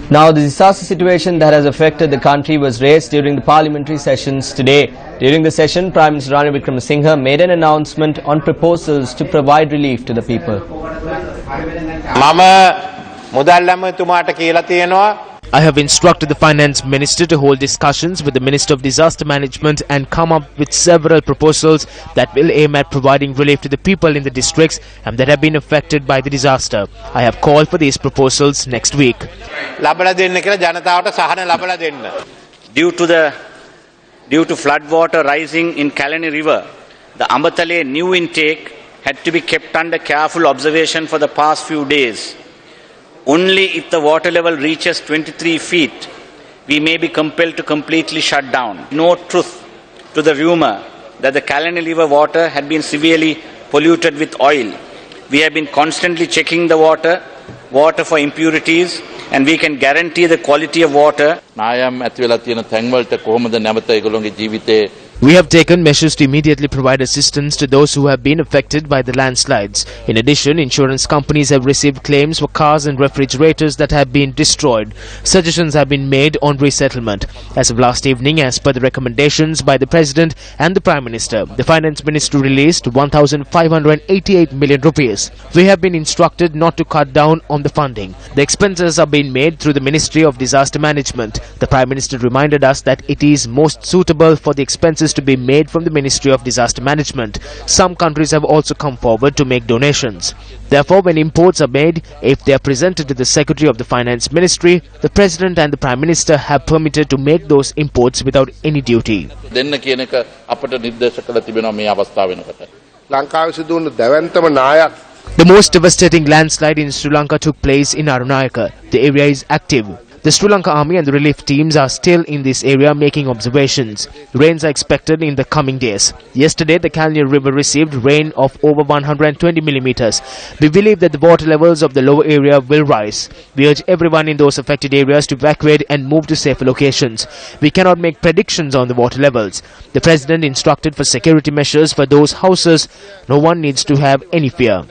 Now, the disaster situation that has affected the country was raised during the parliamentary sessions today. During the session, Prime Minister Ranil Wickremesinghe made an announcement on proposals to provide relief to the people. I have instructed the Finance Minister to hold discussions with the Minister of Disaster Management and come up with several proposals that will aim at providing relief to the people in the districts and that have been affected by the disaster. I have called for these proposals next week. Due to flood water rising in Kalani River, the Ambatale new intake had to be kept under careful observation for the past few days. Only if the water level reaches 23 feet, we may be compelled to completely shut down. No truth to the rumor that the Kalani River water had been severely polluted with oil. We have been constantly checking the water for impurities, and we can guarantee the quality of water. We have taken measures to immediately provide assistance to those who have been affected by the landslides. In addition, insurance companies have received claims for cars and refrigerators that have been destroyed. Suggestions have been made on resettlement. As of last evening, as per the recommendations by the President and the Prime Minister, the Finance Ministry released 1,588 million rupees. We have been instructed not to cut down on the funding. The expenses are being made through the Ministry of Disaster Management. The Prime Minister reminded us that it is most suitable for the expenses to be made from the Ministry of Disaster Management. Some countries have also come forward to make donations. Therefore, when imports are made, if they are presented to the Secretary of the Finance Ministry, the President and the Prime Minister have permitted to make those imports without any duty. The most devastating landslide in Sri Lanka took place in Arunayaka. The area is active. The Sri Lanka Army and the relief teams are still in this area making observations. Rains are expected in the coming days. Yesterday, the Kalani River received rain of over 120 millimeters. We believe that the water levels of the lower area will rise. We urge everyone in those affected areas to evacuate and move to safer locations. We cannot make predictions on the water levels. The President instructed for security measures for those houses. No one needs to have any fear.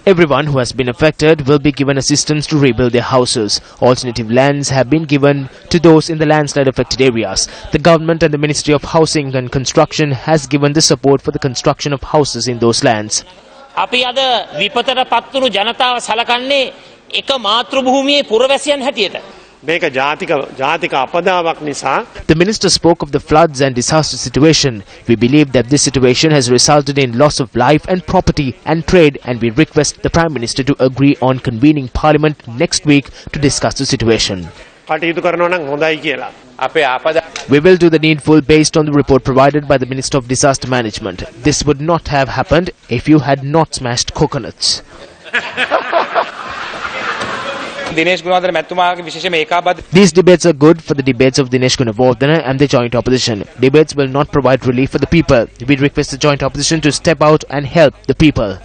Everyone who has been affected will be given assistance to rebuild their houses. Alternative lands have been given to those in the landslide affected areas. The government and the Ministry of Housing and Construction has given the support for the construction of houses in those lands. අපි අද විපතට පත්තුණු ජනතාව සලකන්නේ එක මාතෘභූමියේ පුරවැසියන් හැටියට. The minister spoke of the floods and disaster situation. We believe that this situation has resulted in loss of life and property and trade, and we request the Prime Minister to agree on convening Parliament next week to discuss the situation. We will do the needful based on the report provided by the Minister of Disaster Management. This would not have happened if you had not smashed coconuts. These debates are good for the debates of Dinesh Gunawardena and the joint opposition. Debates will not provide relief for the people. We request the joint opposition to step out and help the people.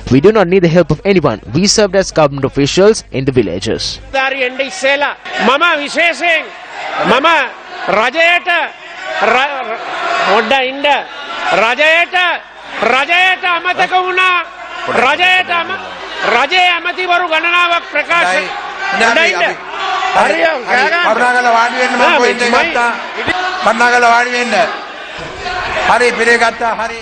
We do not need the help of anyone. We served as government officials in the villages. රජයේ ඇමතිවරු ගණනාවක් ප්‍රකාශ කරුණාකරලා වාඩි වෙන්න මම point එක ගත්තා කරුණාකරලා වාඩි වෙන්න හරි පිරේ ගත්තා හරි